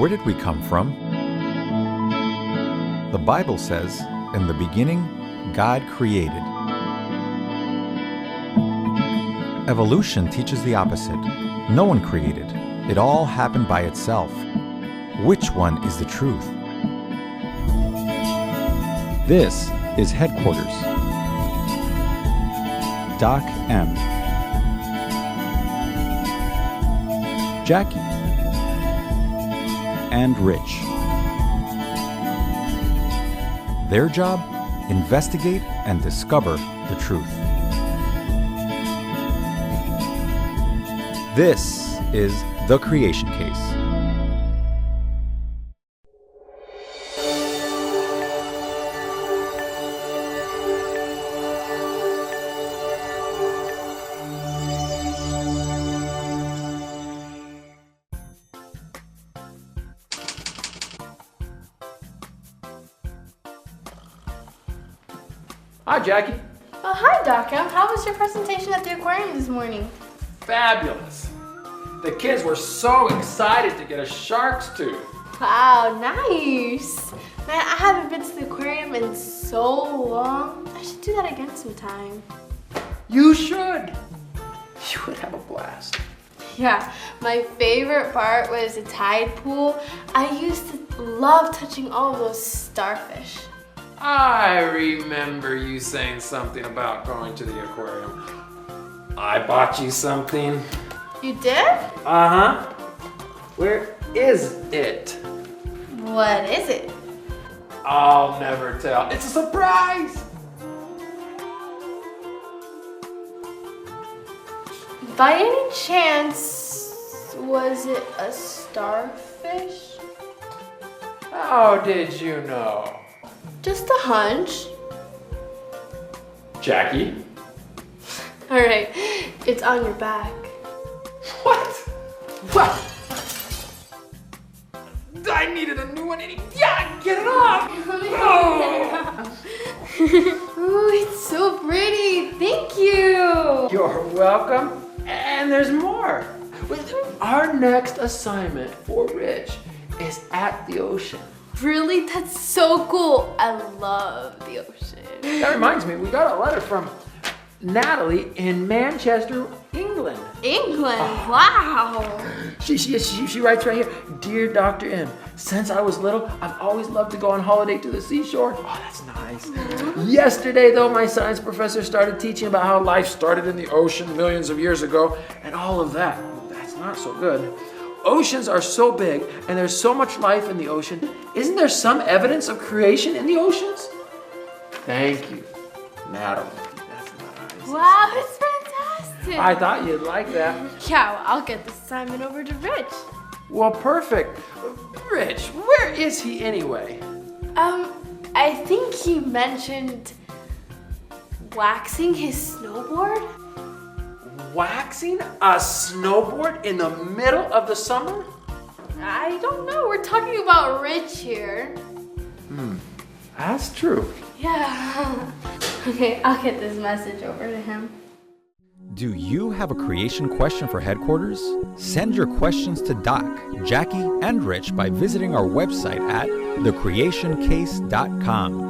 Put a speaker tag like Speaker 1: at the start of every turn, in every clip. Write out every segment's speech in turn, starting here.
Speaker 1: Where did we come from? The Bible says, in the beginning, God created. Evolution teaches the opposite. No one created. It all happened by itself. Which one is the truth? This is Headquarters. Doc M. Jackie. And Rich. Their job? Investigate and discover the truth. This is The Creation Case.
Speaker 2: Hi, Jackie.
Speaker 3: Oh, hi, Doc M. How was your presentation at the aquarium this morning?
Speaker 2: Fabulous. The kids were so excited to get a shark's tooth.
Speaker 3: Wow, nice. Man, I haven't been to the aquarium in so long. I should do that again sometime.
Speaker 2: You should. You would have a blast.
Speaker 3: Yeah, my favorite part was the tide pool. I used to love touching all those starfish.
Speaker 2: I remember you saying something about going to the aquarium. I bought you something.
Speaker 3: You did?
Speaker 2: Uh-huh. Where is it?
Speaker 3: What is it?
Speaker 2: I'll never tell. It's a surprise.
Speaker 3: By any chance, was it a starfish?
Speaker 2: How did you know?
Speaker 3: Just a hunch.
Speaker 2: Jackie?
Speaker 3: All right, it's on your back.
Speaker 2: What? What? I needed a new one. Yeah, get it off. Oh.
Speaker 3: Ooh, it's so pretty. Thank you.
Speaker 2: You're welcome. And there's more. Our next assignment for Rich is at the ocean.
Speaker 3: Really? That's so cool. I love the ocean.
Speaker 2: That reminds me, we got a letter from Natalie in Manchester, England.
Speaker 3: England? Wow.
Speaker 2: She writes right here, Dear Dr. M, since I was little, I've always loved to go on holiday to the seashore. Oh, that's nice. Mm-hmm. Yesterday, though, my science professor started teaching about how life started in the ocean millions of years ago and all of that. That's not so good. Oceans are so big and there's so much life in the ocean. Isn't there some evidence of creation in the oceans? Thank you, Natalie. That's nice.
Speaker 3: Wow, it's fantastic.
Speaker 2: I thought you'd like that.
Speaker 3: Yeah, well, I'll get the assignment over to Rich.
Speaker 2: Well, perfect. Rich, where is he anyway?
Speaker 3: I think he mentioned waxing his snowboard.
Speaker 2: Waxing a snowboard in the middle of the summer?
Speaker 3: I don't know. We're talking about Rich here.
Speaker 2: That's true.
Speaker 3: Yeah. Okay, I'll get this message over to him.
Speaker 1: Do you have a creation question for Headquarters? Send your questions to Doc, Jackie, and Rich by visiting our website at thecreationcase.com.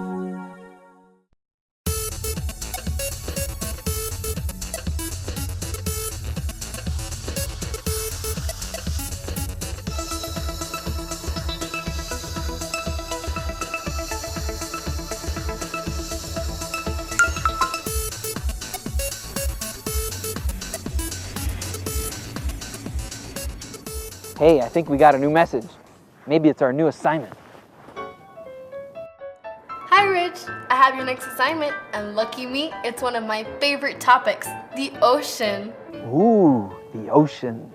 Speaker 4: Hey, I think we got a new message. Maybe it's our new assignment.
Speaker 3: Hi, Rich. I have your next assignment, and lucky me, it's one of my favorite topics, the ocean.
Speaker 4: Ooh, the ocean.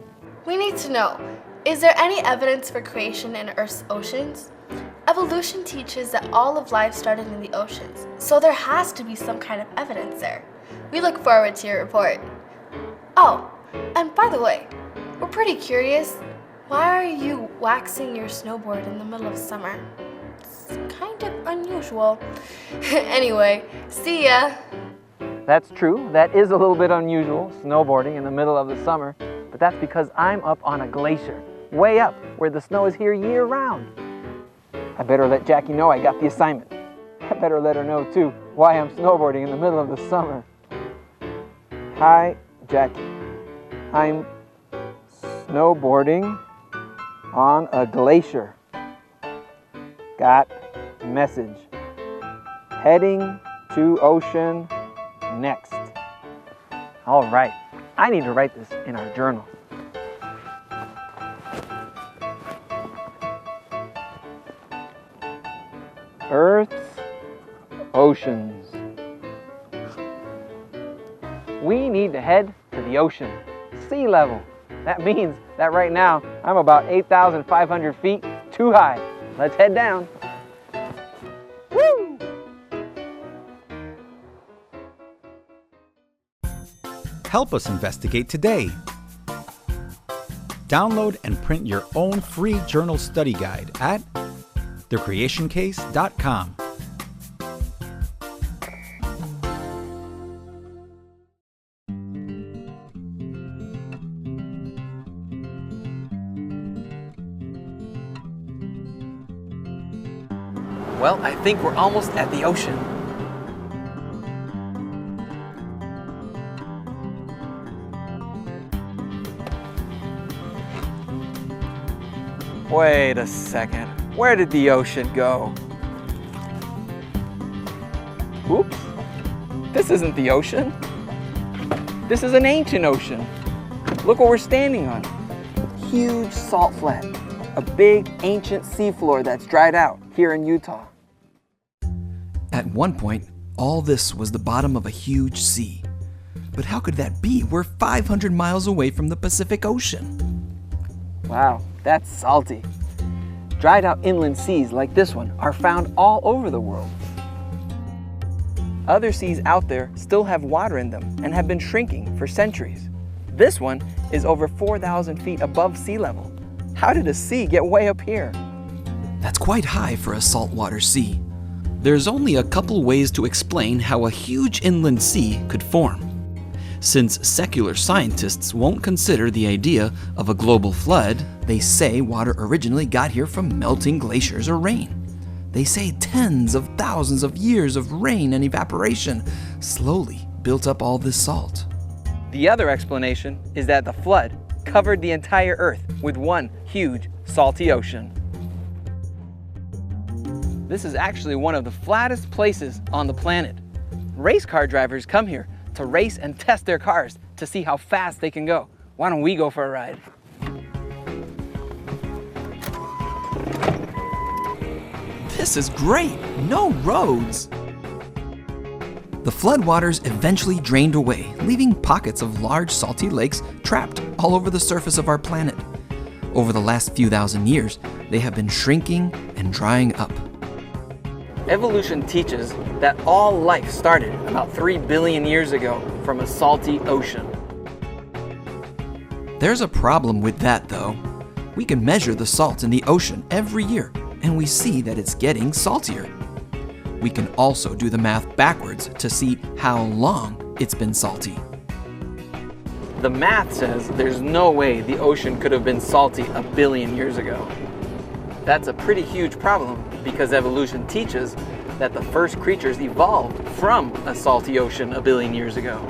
Speaker 3: We need to know, is there any evidence for creation in Earth's oceans? Evolution teaches that all of life started in the oceans, so there has to be some kind of evidence there. We look forward to your report. Oh, and by the way, we're pretty curious. Why are you waxing your snowboard in the middle of summer? It's kind of unusual. Anyway, see ya.
Speaker 4: That's true. That is a little bit unusual, snowboarding in the middle of the summer, but that's because I'm up on a glacier. way up where the snow is here year-round. I better let Jackie know I got the assignment. I better let her know, too, why I'm snowboarding in the middle of the summer. Hi, Jackie. I'm snowboarding on a glacier. Got message. Heading to ocean next. All right, I need to write this in our journal. Earth's oceans. We need to head to the ocean, sea level. That means that right now I'm about 8,500 feet too high. Let's head down. Woo!
Speaker 1: Help us investigate today. Download and print your own free journal study guide at thecreationcase.com.
Speaker 4: Well, I think we're almost at the ocean. Wait a second. Where did the ocean go? Oops. This isn't the ocean. This is an ancient ocean. Look what we're standing on. Huge salt flat. A big ancient seafloor that's dried out here in Utah.
Speaker 5: At one point, all this was the bottom of a huge sea. But how could that be? We're 500 miles away from the Pacific Ocean.
Speaker 4: Wow, that's salty. Dried out inland seas like this one are found all over the world. Other seas out there still have water in them and have been shrinking for centuries. This one is over 4,000 feet above sea level. How did a sea get way up here?
Speaker 5: That's quite high for a saltwater sea. There's only a couple ways to explain how a huge inland sea could form. Since secular scientists won't consider the idea of a global flood, they say water originally got here from melting glaciers or rain. They say tens of thousands of years of rain and evaporation slowly built up all this salt.
Speaker 4: The other explanation is that the flood covered the entire Earth with one huge salty ocean. This is actually one of the flattest places on the planet. Race car drivers come here to race and test their cars to see how fast they can go. Why don't we go for a ride?
Speaker 5: This is great! No roads! The floodwaters eventually drained away, leaving pockets of large salty lakes trapped all over the surface of our planet. Over the last few thousand years, they have been shrinking and drying up.
Speaker 4: Evolution teaches that all life started about 3 billion years ago from a salty ocean.
Speaker 5: There's a problem with that, though. We can measure the salt in the ocean every year, and we see that it's getting saltier. We can also do the math backwards to see how long it's been salty.
Speaker 4: The math says there's no way the ocean could have been salty 1 billion years ago. That's a pretty huge problem because evolution teaches that the first creatures evolved from a salty ocean 1 billion years ago.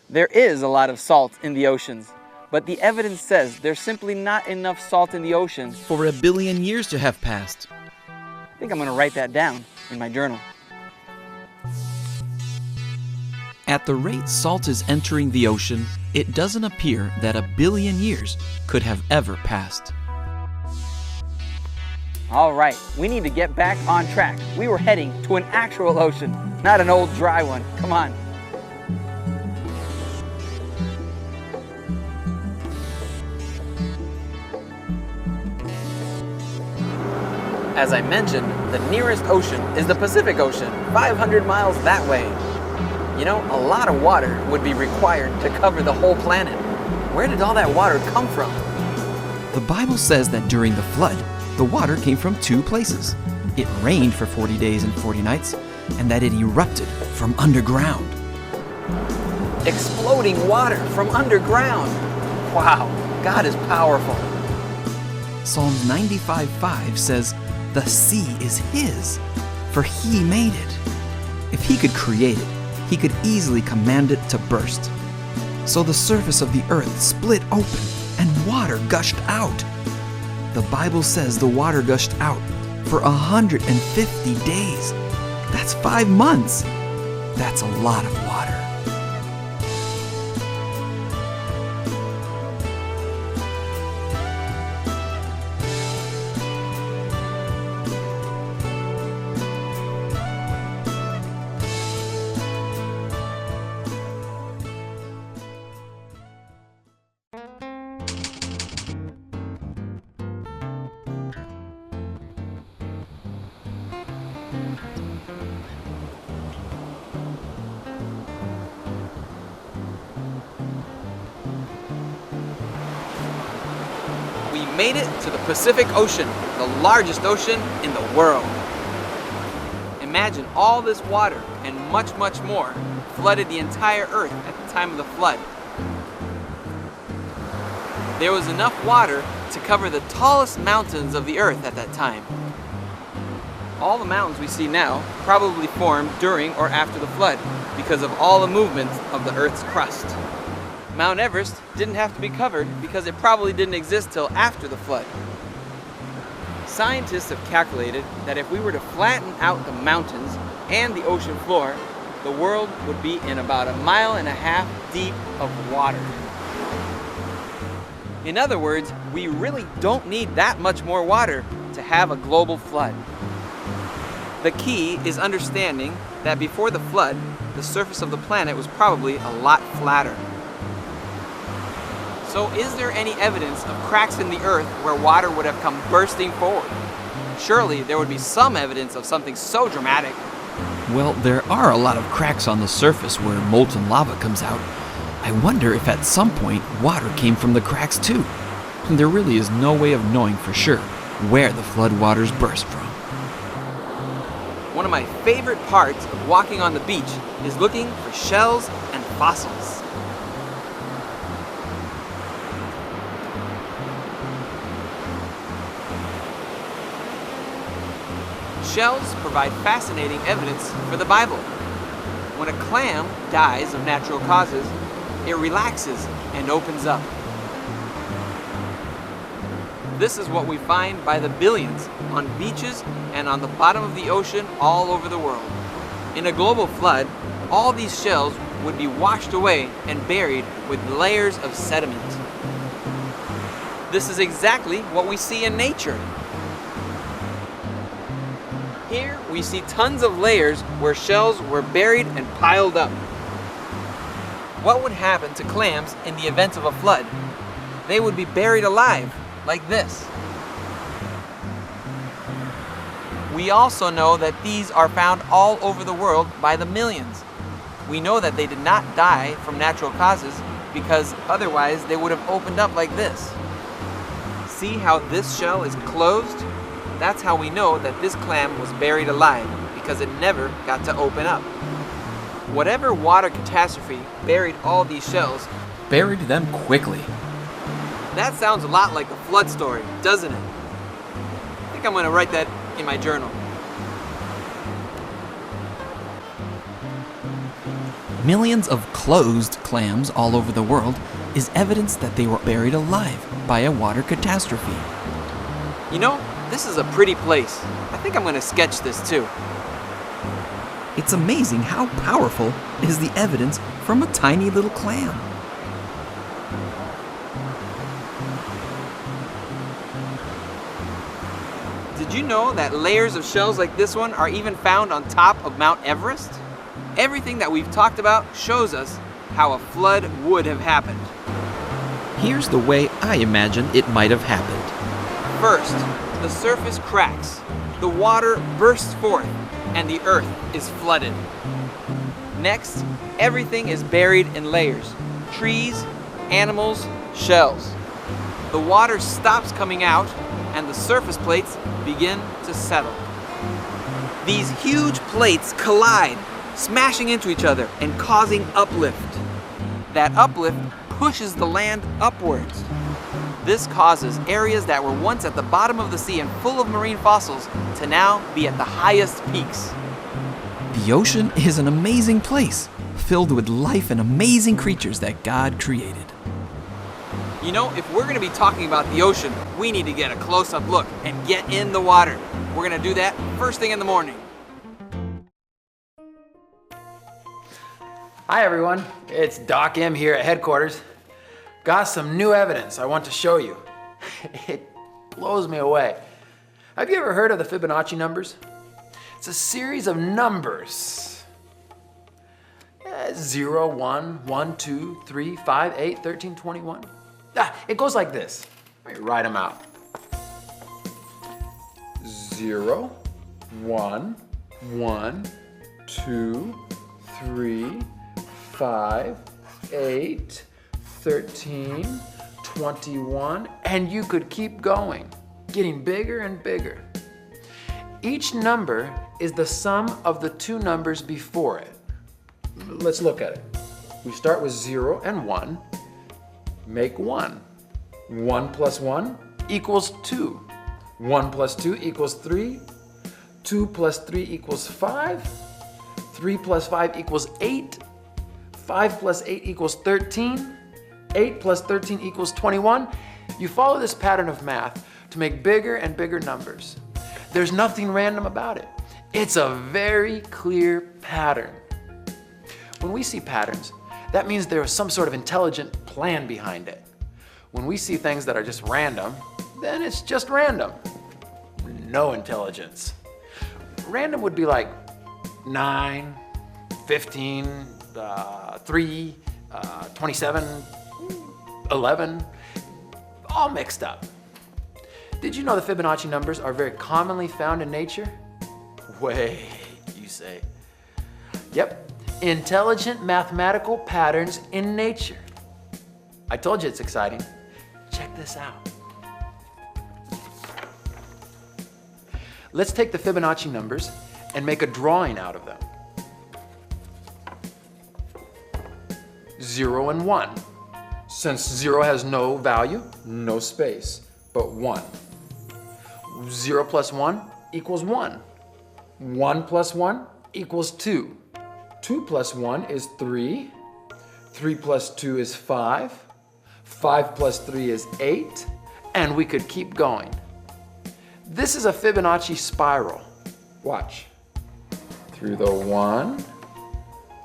Speaker 4: There is a lot of salt in the oceans, but the evidence says there's simply not enough salt in the ocean.
Speaker 5: For 1 billion years to have passed.
Speaker 4: I think I'm going to write that down in my journal.
Speaker 5: At the rate salt is entering the ocean, it doesn't appear that 1 billion years could have ever passed.
Speaker 4: All right, we need to get back on track. We were heading to an actual ocean, not an old dry one. Come on. As I mentioned, the nearest ocean is the Pacific Ocean, 500 miles that way. You know, a lot of water would be required to cover the whole planet. Where did all that water come from?
Speaker 5: The Bible says that during the flood, the water came from 2 places. It rained for 40 days and 40 nights, and that it erupted from underground.
Speaker 4: Exploding water from underground. Wow, God is powerful.
Speaker 5: Psalms 95:5 says, "The sea is His, for He made it." If He could create it, He could easily command it to burst. So the surface of the earth split open and water gushed out. The Bible says the water gushed out for 150 days. That's 5 months. That's a lot of water.
Speaker 4: We made it to the Pacific Ocean, the largest ocean in the world. Imagine all this water and much, much more flooded the entire earth at the time of the flood. There was enough water to cover the tallest mountains of the earth at that time. All the mountains we see now probably formed during or after the flood because of all the movement of the earth's crust. Mount Everest didn't have to be covered because it probably didn't exist till after the flood. Scientists have calculated that if we were to flatten out the mountains and the ocean floor, the world would be in about 1.5 miles deep of water. In other words, we really don't need that much more water to have a global flood. The key is understanding that before the flood, the surface of the planet was probably a lot flatter. So is there any evidence of cracks in the earth where water would have come bursting forward? Surely there would be some evidence of something so dramatic.
Speaker 5: Well, there are a lot of cracks on the surface where molten lava comes out. I wonder if at some point water came from the cracks too. There really is no way of knowing for sure where the flood waters burst from.
Speaker 4: One of my favorite parts of walking on the beach is looking for shells and fossils. Shells provide fascinating evidence for the Bible. When a clam dies of natural causes, it relaxes and opens up. This is what we find by the billions on beaches and on the bottom of the ocean all over the world. In a global flood, all these shells would be washed away and buried with layers of sediment. This is exactly what we see in nature. Here we see tons of layers where shells were buried and piled up. What would happen to clams in the event of a flood? They would be buried alive, like this. We also know that these are found all over the world by the millions. We know that they did not die from natural causes because otherwise they would have opened up like this. See how this shell is closed? That's how we know that this clam was buried alive, because it never got to open up. Whatever water catastrophe buried all these shells,
Speaker 5: Buried them quickly.
Speaker 4: that sounds a lot like the flood story, doesn't it? I think I'm going to write that in my journal.
Speaker 5: Millions of closed clams all over the world is evidence that they were buried alive by a water catastrophe.
Speaker 4: You know, this is a pretty place. I think I'm going to sketch this too.
Speaker 5: It's amazing how powerful is the evidence from a tiny little clam.
Speaker 4: Did you know that layers of shells like this one are even found on top of Mount Everest? Everything that we've talked about shows us how a flood would have happened.
Speaker 5: Here's the way I imagine it might have happened.
Speaker 4: First, the surface cracks, the water bursts forth, and the earth is flooded. Next, everything is buried in layers: trees, animals, shells. The water stops coming out, and the surface plates begin to settle. These huge plates collide, smashing into each other and causing uplift. That uplift pushes the land upwards. This causes areas that were once at the bottom of the sea and full of marine fossils to now be at the highest peaks.
Speaker 5: The ocean is an amazing place, filled with life and amazing creatures that God created.
Speaker 4: You know, if we're going to be talking about the ocean, we need to get a close-up look and get in the water. We're going to do that first thing in the morning.
Speaker 2: Hi everyone, it's Doc M here at headquarters. Got some new evidence I want to show you. It blows me away. Have you ever heard of the Fibonacci numbers? It's a series of numbers. 0, 1, 1, 2, 3, 5, 8, 13, 21. It goes like this. Let me write them out. 0, 1, 1, 2, 3, 5, 8, 13, 21, and you could keep going, getting bigger and bigger. Each number is the sum of the two numbers before it. Let's look at it. We start with 0 and 1, make 1. 1 plus 1 equals 2. 1 plus 2 equals 3. 2 plus 3 equals 5. 3 plus 5 equals 8. 5 plus 8 equals 13. 8 plus 13 equals 21. You follow this pattern of math to make bigger and bigger numbers. There's nothing random about it. It's a very clear pattern. When we see patterns, that means there is some sort of intelligent plan behind it. When we see things that are just random, then it's just random. No intelligence. Random would be like 9, 15, 3, 27, 11, all mixed up. Did you know the Fibonacci numbers are very commonly found in nature? Wait, you say. Yep, intelligent mathematical patterns in nature. I told you it's exciting. Check this out. Let's take the Fibonacci numbers and make a drawing out of them. 0 and 1. Since 0 has no value, no space, but 1. 0 plus 1 equals 1. 1 plus 1 equals 2. 2 plus 1 is 3. 3 plus 2 is 5. 5 plus 3 is 8. And we could keep going. This is a Fibonacci spiral. Watch. Through the 1,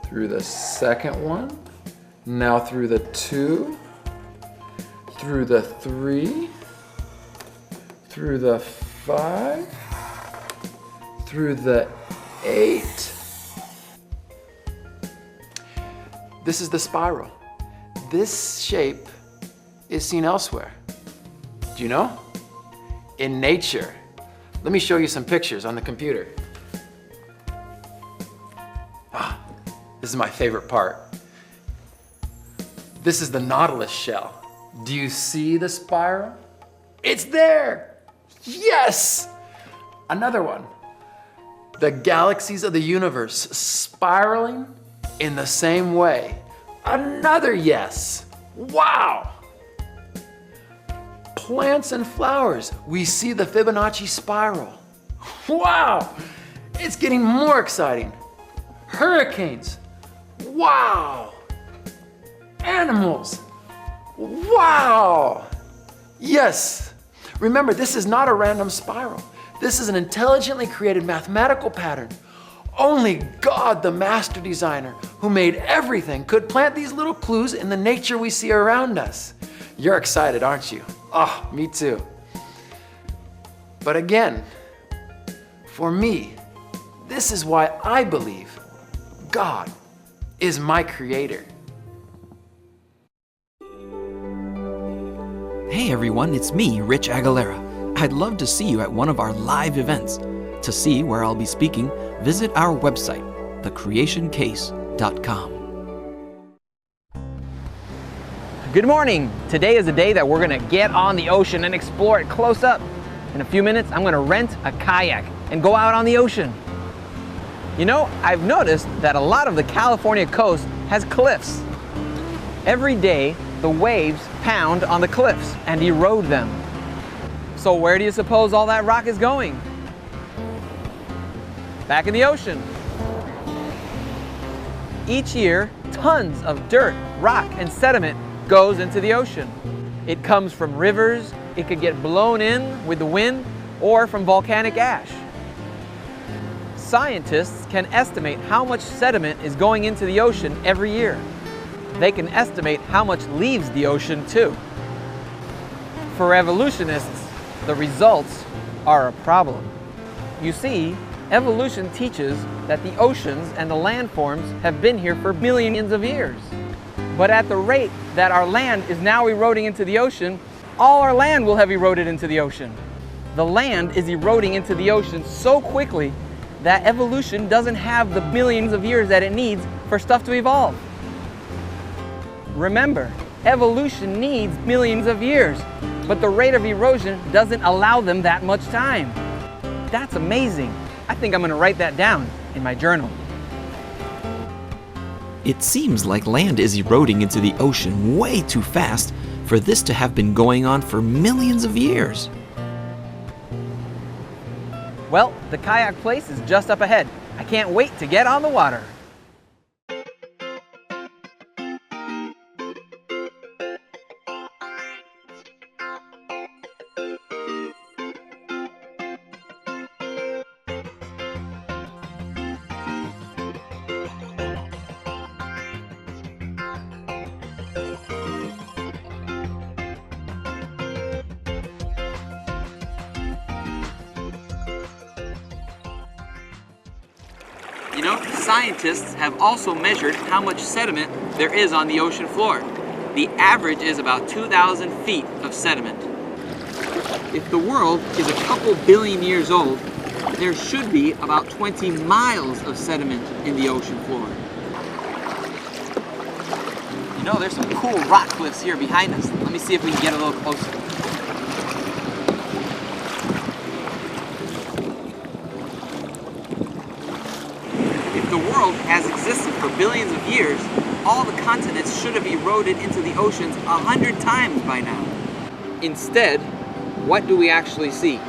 Speaker 2: through the second one, now through the 2, through the 3, through the 5, through the 8. This is the spiral. This shape is seen elsewhere. Do you know? In nature. Let me show you some pictures on the computer. This is my favorite part. This is the nautilus shell. Do you see the spiral? It's there! Yes! Another one. The galaxies of the universe spiraling in the same way. Another yes! Wow! Plants and flowers, we see the Fibonacci spiral. Wow! It's getting more exciting. Hurricanes. Wow! Animals. Wow! Yes. Remember, this is not a random spiral. This is an intelligently created mathematical pattern. Only God, the master designer, who made everything, could plant these little clues in the nature we see around us. You're excited, aren't you? Oh, me too. But again, for me, this is why I believe God is my creator.
Speaker 5: Hey everyone, it's me, Rich Aguilera. I'd love to see you at one of our live events. To see where I'll be speaking, visit our website, thecreationcase.com.
Speaker 4: Good morning. Today is the day that we're gonna get on the ocean and explore it close up. In a few minutes, I'm gonna rent a kayak and go out on the ocean. You know, I've noticed that a lot of the California coast has cliffs. Every day, the waves pound on the cliffs and erode them. So where do you suppose all that rock is going? Back in the ocean. Each year, tons of dirt, rock, and sediment goes into the ocean. It comes from rivers, it could get blown in with the wind, or from volcanic ash. Scientists can estimate how much sediment is going into the ocean every year. They can estimate how much leaves the ocean too. For evolutionists, the results are a problem. You see, evolution teaches that the oceans and the landforms have been here for millions of years. But at the rate that our land is now eroding into the ocean, all our land will have eroded into the ocean. The land is eroding into the ocean so quickly that evolution doesn't have the millions of years that it needs for stuff to evolve. Remember, evolution needs millions of years, but the rate of erosion doesn't allow them that much time. That's amazing. I think I'm going to write that down in my journal.
Speaker 5: It seems like land is eroding into the ocean way too fast for this to have been going on for millions of years.
Speaker 4: Well, the kayak place is just up ahead. I can't wait to get on the water. You know, scientists have also measured how much sediment there is on the ocean floor. The average is about 2,000 feet of sediment. If the world is a couple billion years old, there should be about 20 miles of sediment in the ocean floor. You know, there's some cool rock cliffs here behind us. Let me see if we can get a little closer. If the world has existed for billions of years, all the continents should have eroded into the oceans 100 times by now. Instead, what do we actually see?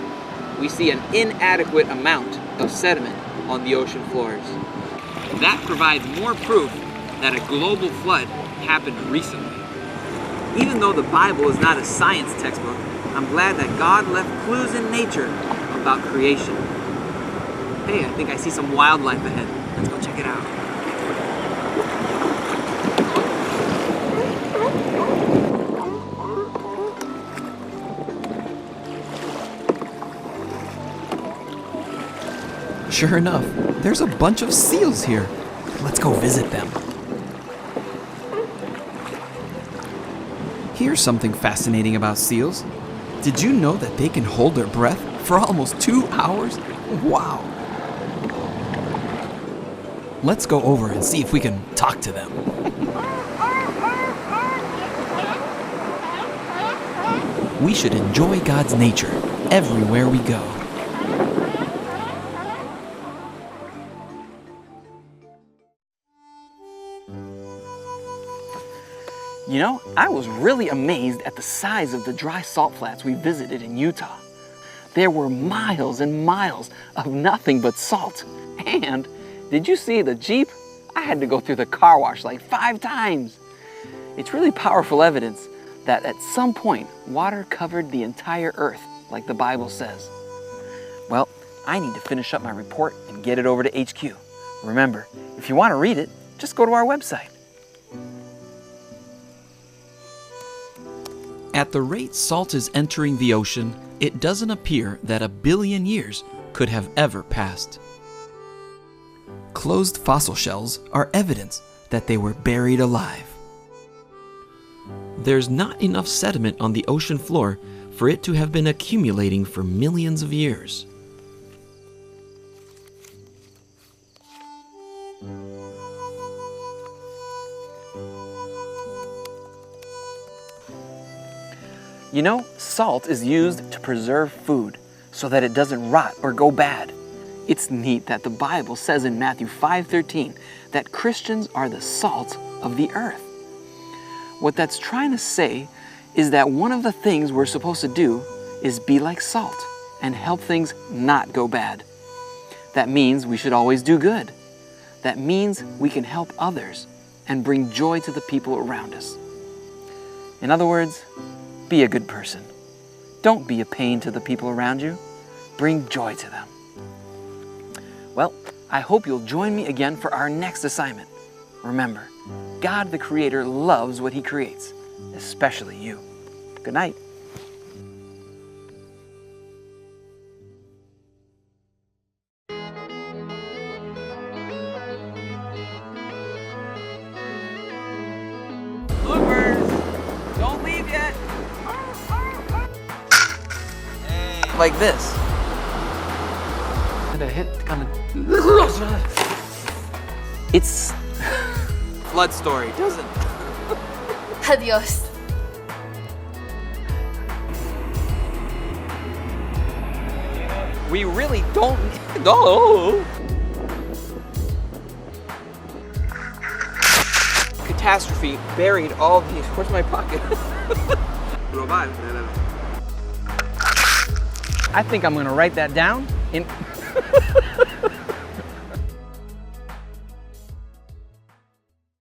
Speaker 4: We see an inadequate amount of sediment on the ocean floors. That provides more proof that a global flood happened recently. Even though the Bible is not a science textbook, I'm glad that God left clues in nature about creation. Hey, I think I see some wildlife ahead. Let's go check it out.
Speaker 5: Sure enough, there's a bunch of seals here. Let's go visit them. Here's something fascinating about seals. Did you know that they can hold their breath for almost 2 hours? Wow! Let's go over and see if we can talk to them. We should enjoy God's nature everywhere we go.
Speaker 4: You know, I was really amazed at the size of the dry salt flats we visited in Utah. There were miles and miles of nothing but salt. And did you see the Jeep? I had to go through the car wash like 5 times. It's really powerful evidence that at some point, water covered the entire earth, like the Bible says. Well, I need to finish up my report and get it over to HQ. Remember, if you want to read it, just go to our website.
Speaker 5: At the rate salt is entering the ocean, it doesn't appear that 1 billion years could have ever passed. Closed fossil shells are evidence that they were buried alive. There's not enough sediment on the ocean floor for it to have been accumulating for millions of years.
Speaker 4: You know, salt is used to preserve food so that it doesn't rot or go bad. It's neat that the Bible says in Matthew 5:13 that Christians are the salt of the earth. What that's trying to say is that one of the things we're supposed to do is be like salt and help things not go bad. That means we should always do good. That means we can help others and bring joy to the people around us. In other words, be a good person. Don't be a pain to the people around you. Bring joy to them. Well, I hope you'll join me again for our next assignment. Remember, God the Creator loves what He creates, especially you. Good night. Bloopers! Don't leave yet! Like this.
Speaker 2: And a hit kind of.
Speaker 4: It's flood story, doesn't it?
Speaker 3: Adios.
Speaker 4: We really don't need. Oh! Catastrophe buried all these. Where's my pocket? I think I'm gonna write that down in.